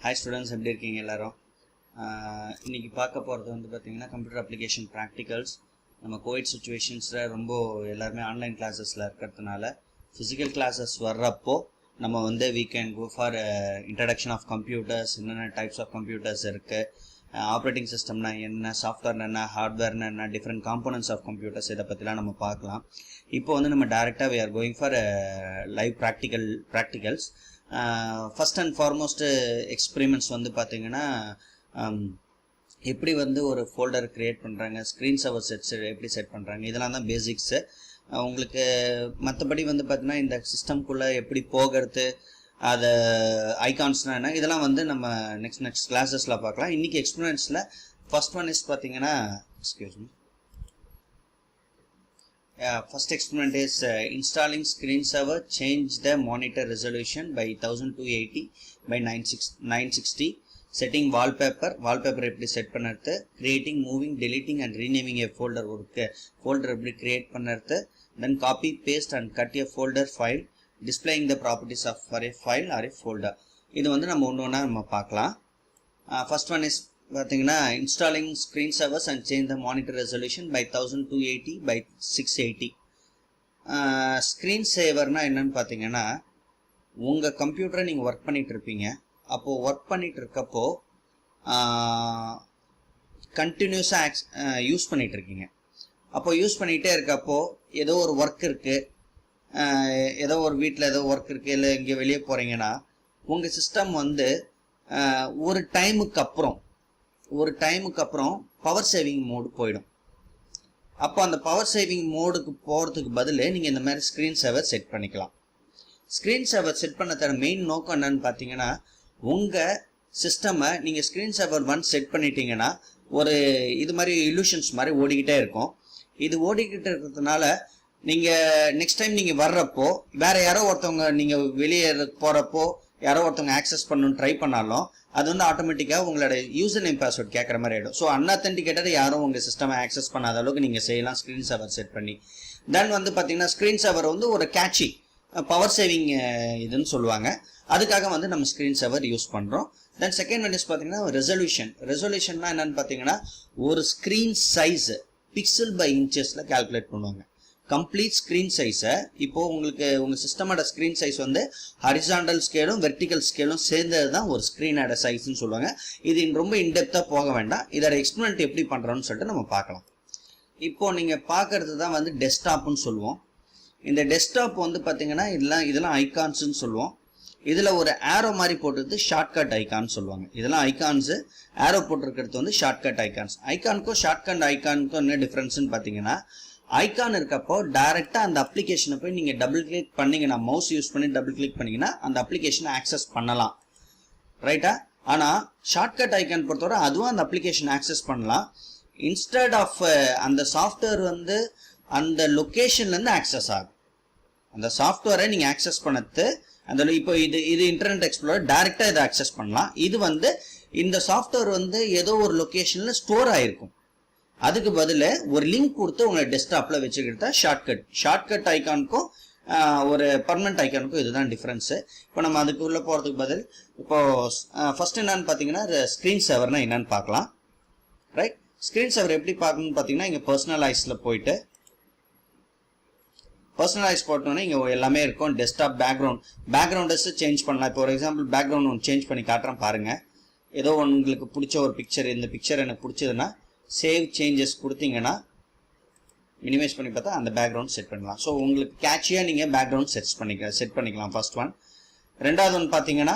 Hi students, எப்படி இருக்கீங்க எல்லாரும்? இன்றைக்கி பார்க்க போகிறது வந்து பார்த்திங்கன்னா கம்ப்யூட்டர் அப்ளிகேஷன் ப்ராக்டிகல்ஸ். நம்ம கோவிட் சுச்சுவேஷன்ஸில் ரொம்ப எல்லாருமே ஆன்லைன் கிளாஸஸில் இருக்கிறதுனால ஃபிசிக்கல் கிளாஸஸ் வர்றப்போ நம்ம வந்து we can go for introduction of computers, என்னென்ன டைப்ஸ் ஆஃப் கம்ப்யூட்டர்ஸ் இருக்குது, ஆப்ரேட்டிங் சிஸ்டம்னா என்ன, சாஃப்ட்வேர்னா என்ன, ஹார்ட்வேர்னா என்ன, டிஃப்ரெண்ட் காம்போனன்ட்ஸ் ஆஃப் கம்ப்யூட்டர்ஸ், இதை பற்றிலாம் நம்ம பார்க்கலாம். இப்போ வந்து நம்ம டேரெக்டாக we are going for live practicals. First and foremost experiments வந்து பார்த்திங்கன்னா எப்படி வந்து ஒரு ஃபோல்டர் க்ரியேட் பண்ணுறாங்க, ஸ்க்ரீன் சவர் செட்ஸ் எப்படி செட் பண்ணுறாங்க, இதெல்லாம் தான் பேசிக்ஸு. உங்களுக்கு மற்றபடி வந்து பார்த்திங்கன்னா இந்த சிஸ்டம்குள்ளே எப்படி போகிறது, அதை ஐகான்ஸ்னால் என்ன, இதெல்லாம் வந்து நம்ம நெக்ஸ்ட் கிளாஸஸில் பார்க்கலாம். இன்றைக்கி எக்ஸ்பீரியன்ஸில் ஃபஸ்ட் ஒன் இஸ் பார்த்திங்கன்னா first experiment is installing screen saver, change the monitor resolution by 1280 by 960, setting wallpaper எப்படி செட் பண்ணுறது, creating, moving, deleting and renaming a folder, ஒரு folder எப்படி create பண்ணுறது, then copy, paste and cut a folder file, displaying the properties of for a file or a folder. இது வந்து நம்ம ஒன்று நம்ம பார்க்கலாம். First one is பார்த்தீங்கன்னா installing screen savers and change the monitor resolution by 1280 by 680. Screen சேவர்னால் என்னன்னு பார்த்தீங்கன்னா, உங்கள் கம்ப்யூட்டரை நீங்கள் ஒர்க் பண்ணிகிட்டு இருப்பீங்க. அப்போது ஒர்க் பண்ணிகிட்டு இருக்கப்போ கண்டினியூஸாக யூஸ் பண்ணிகிட்டு இருக்கீங்க. அப்போது யூஸ் பண்ணிகிட்டே இருக்கப்போ ஏதோ ஒரு ஒர்க் இருக்குது, ஏதோ ஒரு வீட்டில் ஏதோ ஒர்க் இருக்குது, இல்லை இங்கே வெளியே போகிறீங்கன்னா உங்கள் சிஸ்டம் வந்து ஒரு டைமுக்கு அப்புறம் பவர் சேவிங் மோடு போயிடும். அப்போ அந்த பவர் சேவிங் மோடுக்கு போகிறதுக்கு பதில் நீங்கள் இந்த மாதிரி ஸ்க்ரீன் சேவர் செட் பண்ணிக்கலாம். ஸ்க்ரீன் சேவர் செட் பண்ண மெயின் நோக்கம் என்னன்னு பார்த்தீங்கன்னா, உங்கள் சிஸ்டமை நீங்கள் ஸ்க்ரீன் சேவர் ஒன்ஸ் செட் பண்ணிட்டீங்கன்னா ஒரு இது மாதிரி இல்யூஷன்ஸ் மாதிரி ஓடிக்கிட்டே இருக்கும். இது ஓடிக்கிட்டு இருக்கிறதுனால நீங்கள் நெக்ஸ்ட் டைம் நீங்கள் வர்றப்போ வேறு யாரோ ஒருத்தவங்க நீங்கள் வெளியே போகிறப்போ யாரோ ஒருத்தவங்க ஆக்சஸ் பண்ணணும்னு ட்ரை பண்ணாலும் அது வந்து ஆட்டோமேட்டிக்காக உங்களோட யூசர் நேம் பாஸ்வேர்ட் கேட்குற மாதிரி ஆகிடும். ஸோ அன்அத்தென்டிகேட்டட் யாரும் உங்கள் சிஸ்டமை ஆக்சஸ் பண்ணாத அளவுக்கு நீங்கள் செய்யலாம் ஸ்க்ரீன் சவர் செட் பண்ணி. தென் வந்து பார்த்தீங்கன்னா ஸ்க்ரீன் சவர் வந்து ஒரு கேட்சி பவர் சேவிங் இதுன்னு சொல்லுவாங்க. அதுக்காக வந்து நம்ம ஸ்க்ரீன் சவர் யூஸ் பண்ணுறோம். தென் செகண்ட் ஒன் இஸ் பார்த்தீங்கன்னா ரெசல்யூஷன்னா என்னென்னு பார்த்தீங்கன்னா, ஒரு ஸ்க்ரீன் சைஸ் பிக்சல் பை இன்ச்சஸில் கால்குலேட் பண்ணுவாங்க. கம்ப்ளீட் ஸ்க்ரீன் சைஸை இப்போது உங்களுக்கு உங்கள் சிஸ்டமோட ஸ்க்ரீன் சைஸ் வந்து ஹரிசாண்டல் ஸ்கேலும் வெர்டிக்கல் ஸ்கேலும் சேர்ந்தது தான் ஒரு ஸ்க்ரீனோட சைஸ்ன்னு சொல்லுவாங்க. இது ரொம்ப இன்டெப்த்தாக போக வேண்டாம். இதோட எக்ஸ்பெரிமெண்ட் எப்படி பண்ணுறோன்னு சொல்லிட்டு நம்ம பார்க்கலாம். இப்போது நீங்கள் பார்க்குறது தான் வந்து டெஸ்க்டாப்னு சொல்லுவோம். இந்த டெஸ்க்டாப் வந்து பார்த்தீங்கன்னா இதெல்லாம் ஐகான்ஸ்ன்னு சொல்லுவோம். இதில் ஒரு ஆரோ மாதிரி போட்டுறது ஷார்ட்கட் ஐக்கான்னு சொல்லுவாங்க. இதெல்லாம் ஐகான்ஸு, ஆரோ போட்டிருக்கிறது வந்து ஷார்ட்கட் ஐகான்ஸ். ஐகானுக்கும் ஷார்ட்கட் ஐக்கானுக்கும் என்ன டிஃப்ரென்ஸ்னு பார்த்தீங்கன்னா, ஐகான் இருக்கப்போ டைரெக்டாக அந்த அப்ளிகேஷனை போய் நீங்கள் டபுள் கிளிக் பண்ணிங்கன்னா, மவுஸ் யூஸ் பண்ணி டபுள் கிளிக் பண்ணிங்கன்னா அந்த அப்ளிகேஷனை ஆக்சஸ் பண்ணலாம், ரைட்டா? ஆனால் ஷார்ட்கட் ஐக்கான் பொறுத்தவரை அதுவும் அந்த அப்ளிகேஷன் ஆக்சஸ் பண்ணலாம். இன்ஸ்டெட் ஆஃப் அந்த சாஃப்ட்வேர் வந்து அந்த லொக்கேஷன்லேருந்து ஆக்சஸ் ஆகும். அந்த சாஃப்ட்வேரை நீங்கள் ஆக்சஸ் பண்ணது அந்த இப்போ இது இன்டர்நெட் எக்ஸ்ப்ளோரர் டைரெக்டாக இதை ஆக்சஸ் பண்ணலாம். இது வந்து இந்த சாஃப்ட்வேர் வந்து ஏதோ ஒரு லொக்கேஷனில் ஸ்டோர் ஆகிருக்கும். அதுக்கு பதில் ஒரு லிங்க் கொடுத்து உங்களை டெஸ்க்டாப்பில் வச்சுக்கிட்டா ஷார்ட்கட் ஐக்கானுக்கும் ஒரு பர்மனெண்ட் ஐக்கானுக்கும் இதுதான் டிஃப்ரென்ஸு. இப்போ நம்ம அதுக்குள்ளே போகிறதுக்கு பதில் இப்போது ஃபஸ்ட் என்னன்னு பார்த்தீங்கன்னா ஸ்க்ரீன் சேவர்னா என்னன்னு பார்க்கலாம், ரைட்? ஸ்க்ரீன் சேவர் எப்படி பார்க்கணும்னு பார்த்தீங்கன்னா, இங்கே பர்சனலைஸில் போயிட்டு பர்சனலைஸ் போட்டோன்னே இங்கே எல்லாமே இருக்கும். டெஸ்க்டாப் பேக்ரவுண்டஸ் சேஞ்ச் பண்ணலாம். இப்போ ஒரு எக்ஸாம்பிள் பேக்ரவுண்ட் ஒன்று சேஞ்ச் பண்ணி காட்டுறேன் பாருங்கள். ஏதோ உங்களுக்கு பிடிச்ச ஒரு பிக்சர், இந்த பிக்சர் எனக்கு பிடிச்சதுன்னா சேவ் சேஞ்சஸ் கொடுத்தீங்கன்னா மினிமைஸ் பண்ணி பார்த்தா அந்த பேக்ரவுண்ட் செட் பண்ணலாம். ஸோ உங்களுக்கு கேட்சியாக நீங்கள் பேக்ரவுண்ட் செட் பண்ணிக்கலாம் ஃபர்ஸ்ட் ஒன். ரெண்டாவது ஒன்று பார்த்தீங்கன்னா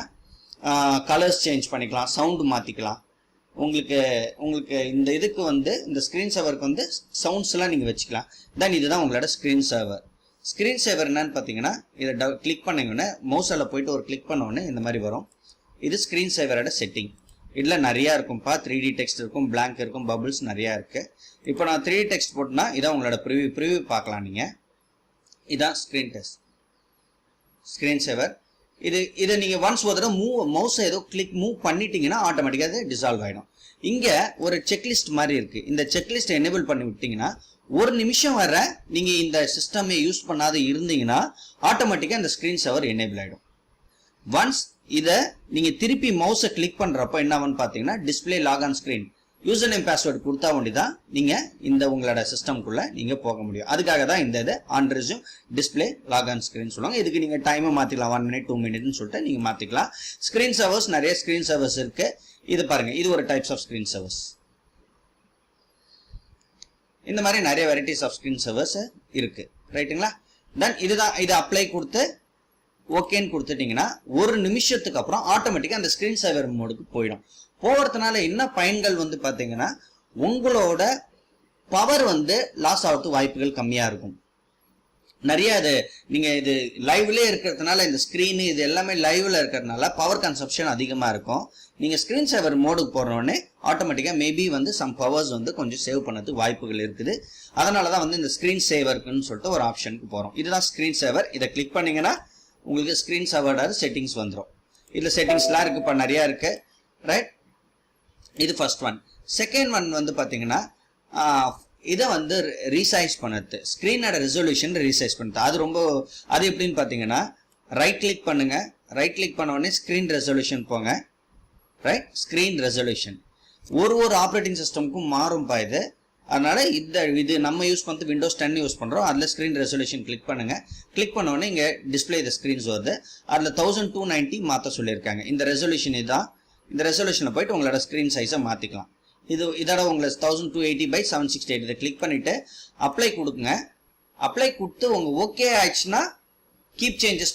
கலர்ஸ் சேஞ்ச் பண்ணிக்கலாம், சவுண்டு மாற்றிக்கலாம். உங்களுக்கு இந்த இதுக்கு வந்து இந்த ஸ்க்ரீன் சேவருக்கு வந்து சவுண்ட்ஸ்லாம் நீங்கள் வச்சுக்கலாம். தென் இதுதான் உங்களோட ஸ்க்ரீன் சேவர். ஸ்க்ரீன் சேவர் என்னன்னு பார்த்தீங்கன்னா, இதை கிளிக் பண்ணிங்கன்னா மவுஸில் போயிட்டு ஒரு கிளிக் பண்ணோடனே இந்த மாதிரி வரும். இது ஸ்க்ரீன் சேவரோட செட்டிங். இதில் நிறையா இருக்கும்ப்பா, 3D டெக்ஸ்ட் இருக்கும், பிளாங்க் இருக்கும், பபுள்ஸ் நிறையா இருக்குது. இப்போ நான் 3D டெக்ஸ்ட் போட்டுனா இதான் உங்களோட ப்ரிவ்யூ பார்க்கலாம் நீங்கள். இதான் ஸ்க்ரீன் சேவர். இதை நீங்கள் ஒன்ஸ் ஒரு தடவை மவுஸை ஏதோ மூவ் பண்ணிட்டீங்கன்னா ஆட்டோமேட்டிக்காக அது டிசால்வ் ஆகிடும். இங்கே ஒரு செக்லிஸ்ட் மாதிரி இருக்குது. இந்த செக்லிஸ்ட்டை எனேபிள் பண்ணி விட்டிங்கன்னா ஒரு நிமிஷம் வர நீங்கள் இந்த சிஸ்டமை யூஸ் பண்ணாத இருந்தீங்கன்னா ஆட்டோமேட்டிக்காக இந்த ஸ்க்ரீன் சேவர் எனேபிள் ஆகிடும். ஒன்ஸ் இதை நீங்கள் திருப்பி மவுஸை கிளிக் பண்ணுறப்போ என்ன ஆகும்னு பார்த்தீங்கன்னா display lock on screen user name password கொடுத்தா ஒண்டி தான் நீங்கள் இந்த உங்களோட சிஸ்டம்குள்ளே நீங்கள் போக முடியும். அதுக்காக தான் இந்த இது on resume display lock on screen சொல்லுவாங்க. இதுக்கு நீங்கள் டைமை மாற்றிக்கலாம் 1 minute 2 minute சொல்லிட்டு நீங்கள் மாற்றிக்கலாம். ஸ்க்ரீன் சர்வர்ஸ் நிறைய ஸ்க்ரீன் சர்வர்ஸ் இருக்குது. இது பாருங்கள், இது ஒரு டைப்ஸ் ஆஃப் ஸ்க்ரீன் சர்வர்ஸ். இந்த மாதிரி நிறைய வெரைட்டிஸ் ஆஃப் ஸ்க்ரீன் சர்வர்ஸ் இருக்குது ரைட்டுங்களா. தென் இதுதான், இதை அப்ளை கொடுத்து ஓகேன்னு கொடுத்துட்டீங்கன்னா 1 நிமிஷத்துக்கு அப்புறம் ஆட்டோமேட்டிக்காக அந்த ஸ்க்ரீன் சேவர் மோடுக்கு போயிடும். போகிறதுனால என்ன பயன்கள் வந்து பார்த்தீங்கன்னா உங்களோட பவர் வந்து லாஸ் ஆகிறதுக்கு வாய்ப்புகள் கம்மியாக இருக்கும். நிறைய இது நீங்கள் இது லைவ்லேயே இருக்கிறதுனால இந்த ஸ்க்ரீனு இது எல்லாமே லைவ்ல இருக்கிறதுனால பவர் கன்சப்ஷன் அதிகமாக இருக்கும். நீங்கள் ஸ்க்ரீன் சேவர் மோடுக்கு போடுறோடனே ஆட்டோமேட்டிக்காக மேபி வந்து சம் பவர்ஸ் வந்து கொஞ்சம் சேவ் பண்ணதுக்கு வாய்ப்புகள் இருக்குது. அதனால தான் வந்து இந்த ஸ்க்ரீன் சேவருக்குன்னு சொல்லிட்டு ஒரு ஆப்ஷனுக்கு போகிறோம். இதுதான் ஸ்க்ரீன் சேவர். இதை கிளிக் பண்ணிங்கன்னா உங்களுக்கு ஸ்க்ரீன் சேவரோட செட்டிங்ஸ் வந்துடும். இதில் செட்டிங்ஸ்லாம் இருக்குது, இப்போ நிறையா இருக்குது ரைட். இது ஃபர்ஸ்ட் ஒன். செகண்ட் ஒன் வந்து பார்த்தீங்கன்னா இதை வந்து ரீசைஸ் பண்ணுறது, ஸ்க்ரீனோட ரெசல்யூஷன் ரீசைஸ் பண்ணுறது. அது எப்படின்னு பார்த்தீங்கன்னா ரைட் கிளிக் பண்ணுங்க. ரைட் கிளிக் பண்ண உடனே ஸ்க்ரீன் ரெசல்யூஷன் போங்க. ரைட், ஸ்க்ரீன் ரெசல்யூஷன் ஒரு ஆப்ரேட்டிங் சிஸ்டமுக்கும் மாறும்பா இது. அதனால இது நம்ம யூஸ் பண்ணி விண்டோஸ் 10 யூஸ் பண்ணுறோம். அதில் ஸ்க்ரீன் ரெசல்யூஷன் கிளிக் பண்ணுங்க. கிளிக் பண்ண உடனே இங்கே டிஸ்பிளே த ஸ்க்ரீன்ஸ் வருது. அதில் 1290 மாற்ற சொல்லியிருக்காங்க. இந்த ரெசல்யூஷன் இதுதான். இந்த ரெசல்யூஷனில் போயிட்டு உங்களோட ஸ்க்ரீன் சைஸை மாற்றிக்கலாம். இதோட உங்களுக்கு 1280x768 இதை கிளிக் பண்ணிவிட்டு அப்ளை கொடுக்குங்க. அப்ளை கொடுத்து உங்கள் ஓகே ஆயிடுச்சுன்னா கீப் சேஞ்சஸ்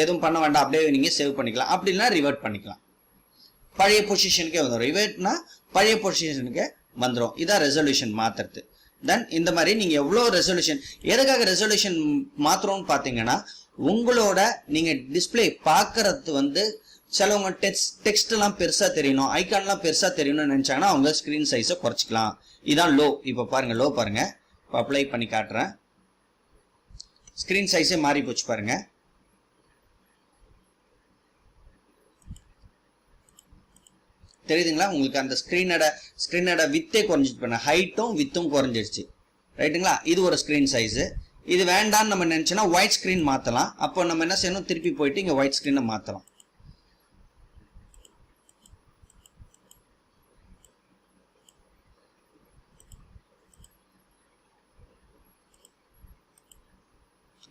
எதுவும் பண்ண வேண்டாம், அப்படியே நீங்கள் சேவ் பண்ணிக்கலாம். அப்படின்னா ரிவர்ட் பண்ணிக்கலாம், பழைய பொசிஷனுக்கே வந்துடும். ரிவர்ட்னா பழைய பொசிஷனுக்கு வந்துடும். இதான் ரெசல்யூஷன் மாற்றுறது. தென் இந்த மாதிரி நீங்கள் எவ்வளோ ரெசல்யூஷன், எதுக்காக ரெசல்யூஷன் மாற்றுறோம்னு பார்த்தீங்கன்னா உங்களோட நீங்கள் டிஸ்பிளே பார்க்கறது வந்து சிலவங்க டெக்ஸ்ட்லாம் பெருசாக தெரியணும், ஐக்கான்லாம் பெருசாக தெரியணும்னு நினச்சாங்கன்னா அவங்க ஸ்க்ரீன் சைஸை குறைச்சிக்கலாம். இதான் லோ. இப்போ பாருங்கள், லோ பாருங்கள். இப்போ அப்ளை பண்ணி காட்டுறேன். ஸ்க்ரீன் சைஸே மாறி போச்சு பாருங்க. தெரியுதுங்களா உங்களுக்கு? அந்த ஸ்க்ரீனோட வித்தே குறைஞ்சிட்டு பண்ண, ஹைட்டும் வித்தும் குறைஞ்சிருச்சு ரைட்டுங்களா. இது ஒரு ஸ்க்ரீன் சைஸு. இது வேண்டான்னு நம்ம நினச்சோன்னா ஒயிட் ஸ்க்ரீன் மாற்றலாம். அப்போ நம்ம என்ன செய்யணும், திருப்பி போயிட்டு இங்கே ஒயிட் ஸ்க்ரீனை மாற்றலாம்.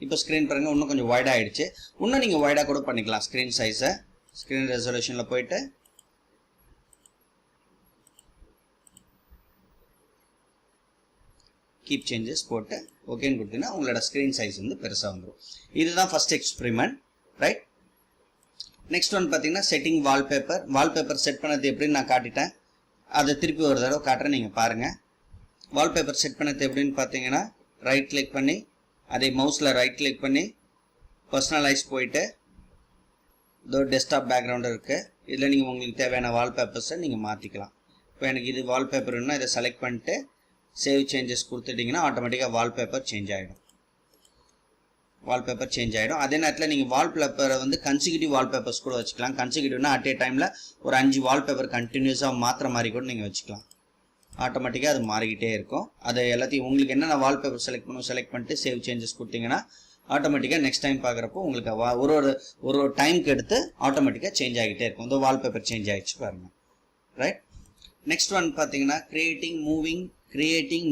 இப்போ ஸ்க்ரீன் பாருங்கள், இன்னும் கொஞ்சம் வைடாக ஆகிடுச்சு. இன்னும் நீங்கள் வைடாக கூட பண்ணிக்கலாம் ஸ்க்ரீன் சைஸை. ஸ்க்ரீன் ரெசல்யூஷனில் போயிட்டு கீப் சேஞ்சஸ் போட்டு ஓகேன்னு கொடுத்தீங்கன்னா உங்களோட ஸ்க்ரீன் சைஸ் வந்து பெருசாக வந்துடும். இதுதான் first experiment right. Next one பார்த்தீங்கன்னா செட்டிங் வால்பேப்பர் செட் பண்ணது எப்படின்னு நான் காட்டிட்டேன். அதை திருப்பி ஒரு தடவை காட்டுறேன், நீங்கள் பாருங்கள். வால்பேப்பர் செட் பண்ணது எப்படின்னு பார்த்தீங்கன்னா ரைட் கிளிக் பண்ணி அதே மவுஸில் ரைட் கிளிக் பண்ணி பர்சனலைஸ் போயிட்டு இதோ டெஸ்க்டாப் பேக்ரவுண்டு இருக்குது. இதில் நீங்கள் உங்களுக்கு தேவையான வால்பேப்பர்ஸை நீங்கள் மாற்றிக்கலாம். இப்போ எனக்கு இது வால்பேப்பர்னா இதை செலக்ட் பண்ணிட்டு சேவ் சேஞ்சஸ் கொடுத்துட்டிங்கன்னா ஆட்டோமேட்டிக்காக வால்பேப்பர் சேஞ்ச் ஆகிடும். அதே நேரத்தில் நீங்கள் வால்பேப்பரை வந்து கன்சிக்யூட்டிவ் வால்பேப்பர்ஸ் கூட வச்சுக்கலாம். கன்சிக்யூட்டிவ்னா அட் ஏ டைமில் ஒரு 5 வால்பேப்பர் கண்டினியூஸாக மாற்றுற மாதிரி கூட நீங்கள் வச்சுக்கலாம். ஆட்டோமேட்டிக்காக அது மாறிக்கிட்டே இருக்கும். அதை எல்லாத்தையும் உங்களுக்கு என்னென்ன வால்பேப்பர் செலக்ட் பண்ணிட்டு சேவ் சேஞ்சஸ் கொடுத்தீங்கன்னா ஆட்டோமேட்டிக்காக நெக்ஸ்ட் டைம் பார்க்குறப்போ உங்களுக்கு ஒரு டைமுக்கு எடுத்து ஆட்டோமேட்டிக்காக சேஞ்ச் ஆகிட்டே இருக்கும். இந்த வால்பேப்பர் சேஞ்ச் ஆகிடுச்சு பாருங்கள் ரைட். நெக்ஸ்ட் ஒன் பார்த்தீங்கன்னா creating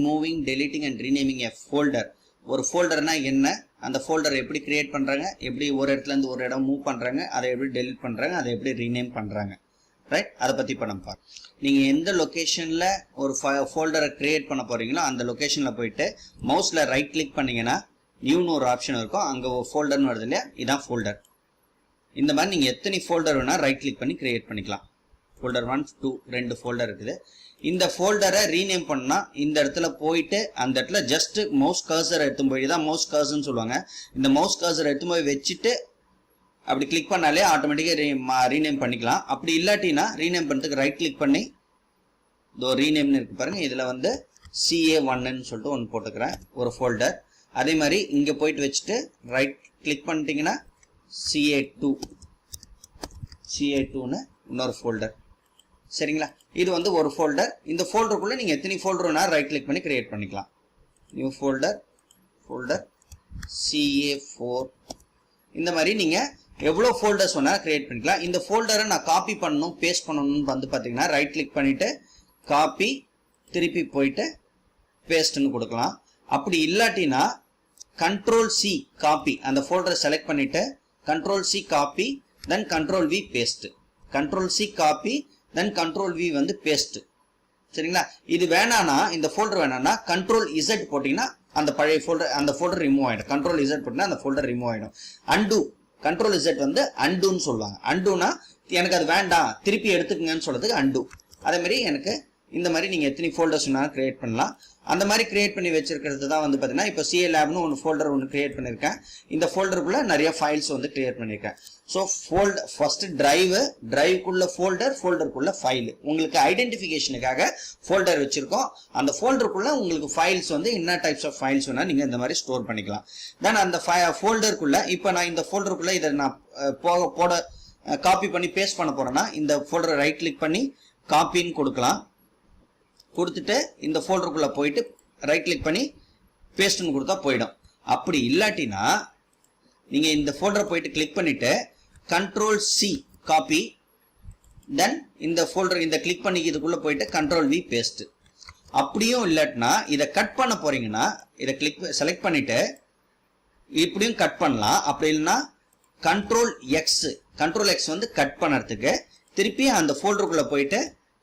moving deleting and renaming a folder. ஒரு ஃபோல்டர்னா என்ன, அந்த ஃபோல்டரை எப்படி கிரியேட் பண்ணுறாங்க, எப்படி ஒரு இடத்துலேருந்து ஒரு இடம் மூவ் பண்ணுறாங்க, அதை எப்படி டெலிட் பண்ணுறாங்க, அதை எப்படி ரீநேம் பண்ணுறாங்க ரைட். அதை பற்றி இப்போ நம்ம பார்க்கலாம். நீங்கள் எந்த லொக்கேஷனில் ஒரு ஃபோல்டரை கிரியேட் பண்ண போகிறீங்களோ அந்த லொக்கேஷனில் போயிட்டு மவுஸில் ரைட் கிளிக் பண்ணிங்கன்னா நியூன்னு ஒரு ஆப்ஷன் இருக்கும். அங்கே ஒரு ஃபோல்டர்னு வருது இல்லையா, இதான் ஃபோல்டர். இந்த மாதிரி நீங்கள் எத்தனை ஃபோல்டர் வேணால் ரைட் கிளிக் பண்ணி கிரியேட் பண்ணிக்கலாம். ஃபோல்டர் 1, 2 2 ஃபோல்டர் இருக்குது. இந்த ஃபோல்டரை ரீநேம் பண்ணால் இந்த இடத்துல போயிட்டு அந்த இடத்துல ஜஸ்ட் மவுஸ் கர்சர் எடுத்து போய், இதான் மவுஸ் கர்சர்னு சொல்லுவாங்க. இந்த மவுஸ் கர்சர் எடுத்து போய் வச்சுட்டு அப்படி கிளிக் பண்ணாலே ஆட்டோமேட்டிக்காக ரீநேம் பண்ணிக்கலாம். அப்படி இல்லாட்டினா ரீநேம் பண்ணுறதுக்கு ரைட் கிளிக் பண்ணி இதோ ரீநேம்னு இருக்குது பாருங்கள். இதில் வந்து CA1ன்னு சொல்லிட்டு ஒன்று போட்டுக்கிறேன், ஒரு ஃபோல்டர். அதே மாதிரி இங்கே போயிட்டு வச்சுட்டு ரைட் கிளிக் பண்ணிட்டீங்கன்னா CA2ன்னு இன்னொரு ஃபோல்டர். சரிங்களா, இது வந்து ஒரு ஃபோல்டர். இந்த ஃபோல்டருக்குள்ளே நீங்கள் எத்தனை ஃபோல்டர் வேணால் ரைட் கிளிக் பண்ணி கிரியேட் பண்ணிக்கலாம். New folder CA4. இந்த மாதிரி நீங்கள் எவ்வளோ ஃபோல்டர்ஸ் வேணால் கிரியேட் பண்ணிக்கலாம். இந்த ஃபோல்டரை நான் காப்பி பண்ணணும் பேஸ்ட் பண்ணணும்னு வந்து பார்த்தீங்கன்னா ரைட் கிளிக் பண்ணிவிட்டு காப்பி, திருப்பி போயிட்டு பேஸ்ட்னு கொடுக்கலாம். அப்படி இல்லாட்டினா Ctrl+C காப்பி, அந்த ஃபோல்டரை செலக்ட் பண்ணிவிட்டு Ctrl+C காப்பி, தென் Ctrl+V பேஸ்ட். Ctrl+C காப்பி, தென் Ctrl+V வந்து பேஸ்ட். சரிங்களா? இது வேணானா, இந்த ஃபோல்டர் வேணானா Ctrl+Z போட்டிங்கன்னா அந்த பழைய ஃபோல்டர், அந்த ஃபோல்டர் ரிமூவ் ஆகிடும். Ctrl+Z போட்டிங்கன்னா அந்த ஃபோல்டர் ரிமூவ் ஆகிடும். அன்டூ, Ctrl+Z வந்து அன்டூன்னு சொல்லுவாங்க. அன்டூனா எனக்கு அது வேண்டாம் திருப்பி எடுத்துக்கங்கன்னு சொல்றதுக்கு அன்டூ. அதே மாதிரி எனக்கு இந்த மாதிரி நீங்கள் எத்தனை ஃபோல்டர்ஸ் வேணாலும் கிரியேட் பண்ணலாம். அந்த மாதிரி கிரியேட் பண்ணி வச்சிருக்கிறது தான் வந்து பார்த்தீங்கன்னா இப்போ CLabனு ஒன்று ஃபோல்டர் ஒன்று கிரியேட் பண்ணியிருக்கேன். இந்த ஃபோல்டருக்குள்ளே நிறைய ஃபைல்ஸ் வந்து கிரியேட் பண்ணியிருக்கேன். ஸோ ஃபர்ஸ்ட் டிரைவுக்குள்ள ஃபோல்டருக்குள்ள ஃபைல். உங்களுக்கு ஐடென்டிஃபிகேஷனுக்காக ஃபோல்டர் வச்சிருக்கோம். அந்த ஃபோல்டருக்குள்ள உங்களுக்கு ஃபைல்ஸ் வந்து என்ன டைப்ஸ் ஆஃப் ஃபைல்ஸ் வேணால் நீங்கள் இந்த மாதிரி ஸ்டோர் பண்ணிக்கலாம். தென் அந்த ஃபோல்டருக்குள்ள இப்போ நான் இந்த ஃபோல்டருக்குள்ள இதை நான் போட காப்பி பண்ணி பேஸ்ட் பண்ண போறேன்னா இந்த ஃபோல்டரை ரைட் கிளிக் பண்ணி காப்பின்னு கொடுக்கலாம். கொடுத்துட்டு இந்த ஃபோல்டருக்குள்ள போயிட்டு ரைட் கிளிக் பண்ணி பேஸ்ட்னு கொடுத்தா போயிடும். அப்படி இல்லாட்டினா நீங்க இந்த ஃபோல்டரை போயிட்டு கிளிக் பண்ணிட்டு Ctrl+C காப்பி, தென் இந்த ஃபோல்டர் இந்த கிளிக் பண்ணி இதுக்குள்ள போயிட்டு Ctrl+V பேஸ்ட். அப்படியும் இல்லாட்டினா இதை கட் பண்ண போறீங்கன்னா இதை செலக்ட் பண்ணிட்டு இப்படியும் கட் பண்ணலாம். அப்படி இல்லைன்னா Ctrl+X வந்து கட் பண்ணுறதுக்கு திருப்பி அந்த ஃபோல்டருக்குள்ள போயிட்டு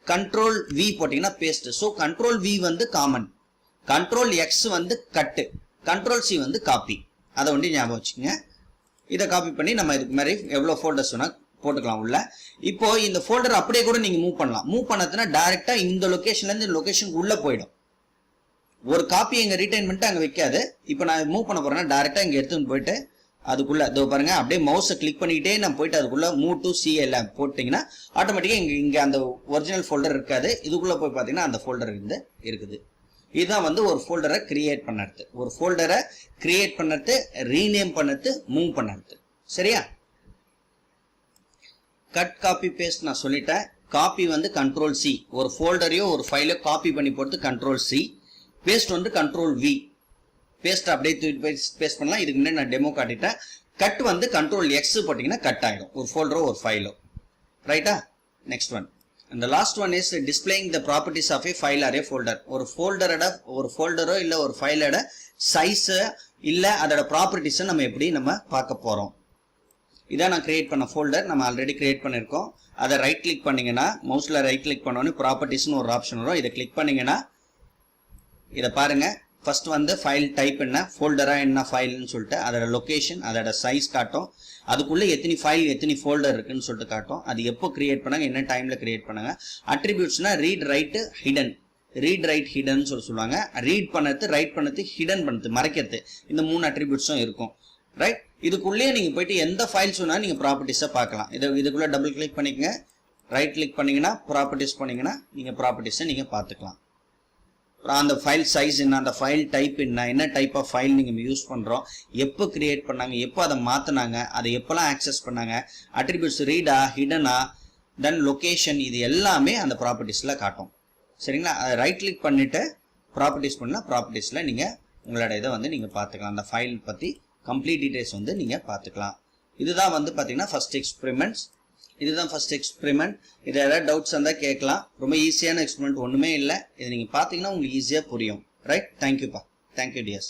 Ctrl+V போட்டீங்கன்னா பேஸ்ட். ஸோ Ctrl+V வந்து காமன், Ctrl+X வந்து கட்டு, Ctrl+C வந்து காப்பி. அதை வந்து ஞாபகம் வச்சுக்கோங்க. இதை காப்பி பண்ணி நம்ம இதுக்கு மாதிரி எவ்வளோ ஃபோல்டர்ஸ் வேணால் போட்டுக்கலாம் உள்ள. இப்போ இந்த ஃபோல்டர் அப்படியே கூட நீங்கள் மூவ் பண்ணலாம். மூவ் பண்ணதுன்னா டைரெக்டாக இந்த லொக்கேஷன்லேருந்து இந்த லொக்கேஷனுக்கு உள்ளே போயிடும். ஒரு காப்பி எங்கே ரீட்டைன் பண்ணிட்டு அங்கே வைக்காது. இப்போ நான் மூவ் பண்ண போகிறேன்னா டைரெக்டாக இங்கே எடுத்துன்னு போயிட்டு அதுக்குள்ள இதோ பாருங்க அப்படியே மவுஸை கிளிக் பண்ணிக்கிட்டே நான் போயிட்டு அதுக்குள்ள மூவ் டு CLab போட்டிங்கன்னா ஆட்டோமேட்டிக்காக இங்கே அந்த ஒரிஜினல் ஃபோல்டர் இருக்காது. இதுக்குள்ளே போய் பார்த்தீங்கன்னா அந்த ஃபோல்டர் வந்து இருக்குது. இதுதான் வந்து ஒரு ஃபோல்டரை கிரியேட் பண்ணுறது. ஒரு ஃபோல்டரை கிரியேட் பண்ணுறது, ரீநேம் பண்ணுறது, மூவ் பண்ணுறது. சரியா? கட், காப்பி, பேஸ்ட் நான் சொல்லிட்டேன். காப்பி வந்து Ctrl+C, ஒரு ஃபோல்டரையோ ஒரு ஃபைலையோ காப்பி பண்ணி போட்டு Ctrl+C. பேஸ்ட் வந்து Ctrl+V. பேஸ்ட் அப்படியே தூக்கி பேஸ்ட் பண்ணலாம். இதுக்கு முன்னாடி நான் டெமோ காட்டிட்டேன். கட் வந்து Ctrl+X போட்டிங்கன்னா கட் ஆகிடும் ஒரு ஃபோல்டரோ ஒரு ஃபைலோ. ரைட்டா? Next one. அந்த last one is displaying the properties of a file or a folder. ஒரு ஃபோல்டரோ இல்லை ஒரு ஃபைலோட சைஸு இல்லை அதோட ப்ராப்பர்ட்டிஸை நம்ம எப்படி பார்க்க போகிறோம். இதான் நான் கிரியேட் பண்ண ஃபோல்டர். நம்ம ஆல்ரெடி கிரியேட் பண்ணியிருக்கோம். அதை ரைட் கிளிக் பண்ணிங்கன்னா மவுஸில் ரைட் கிளிக் பண்ணோன்னே ப்ராப்பர்ட்டிஸ்னு ஒரு ஆப்ஷன் வரும். இதை கிளிக் பண்ணிங்கன்னா இதை பாருங்கள். ஃபர்ஸ்ட் வந்து ஃபைல் டைப் என்ன, ஃபோல்டரா என்ன ஃபைல்னு சொல்லிட்டு அதோட லொக்கேஷன், அதோட சைஸ் காட்டும். அதுக்குள்ளே எத்தனை ஃபைல் எத்தனை ஃபோல்டர் இருக்குன்னு சொல்லிட்டு காட்டும். அது எப்போ கிரியேட் பண்ணாங்க, என்ன டைமில் கிரியேட் பண்ணாங்க. அட்ரிபியூட்ஸ்னா read, write, hidden. Read, write, hidden சொல்லுவாங்க. ரீட் பண்ணது, ரைட் பண்ணது, ஹிடன் பண்ணது, மறைக்கிறது. இந்த 3 அட்ரிபியூட்ஸும் இருக்கும். ரைட்? இதுக்குள்ளேயே நீங்கள் போயிட்டு எந்த ஃபைல்ஸ் வேணாலும் நீங்கள் ப்ராப்பர்ட்டிஸை பார்க்கலாம். இதுக்குள்ளே டபுள் கிளிக் பண்ணிக்கங்க. ரைட் கிளிக் பண்ணிங்கன்னா ப்ராப்பர்ட்டிஸ் பண்ணிங்கன்னா நீங்கள் ப்ராப்பர்ட்டிஸை நீங்கள் பார்த்துக்கலாம். அந்த ஃபைல் சைஸ் என்ன, அந்த ஃபைல் டைப் என்ன டைப் ஆஃப் ஃபைல் நீங்கள் யூஸ் பண்ணுறோம், எப்போ கிரியேட் பண்ணாங்க, எப்போ அதை மாற்றினாங்க, அதை எப்போல்லாம் ஆக்சஸ் பண்ணாங்க, அட்ரிபியூட்ஸ் ரீடா, ஹிடனா, தென் லொக்கேஷன், இது எல்லாமே அந்த ப்ராப்பர்ட்டிஸில் காட்டும். சரிங்களா? அதை ரைட் கிளிக் பண்ணிவிட்டு ப்ராப்பர்ட்டிஸ் பண்ணால் ப்ராப்பர்ட்டிஸில் நீங்கள் உங்களோட இதை வந்து நீங்கள் பார்த்துக்கலாம். அந்த ஃபைல் பற்றி கம்ப்ளீட் டீடைல்ஸ் வந்து நீங்கள் பார்த்துக்கலாம். இதுதான் வந்து பார்த்தீங்கன்னா ஃபர்ஸ்ட் எக்ஸ்பெரிமெண்ட்ஸ். இதுதான் ஃபர்ஸ்ட் எக்ஸ்பெரிமெண்ட். இது ஏதாவது டவுட்ஸ் இருந்தால் கேட்கலாம். ரொம்ப ஈஸியான எக்ஸ்பெரிமெண்ட், ஒன்றுமே இல்லை. இது நீங்கள் பார்த்தீங்கன்னா உங்களுக்கு ஈஸியாக புரியும். ரைட்? தேங்க்யூப்பா. Thank you tears.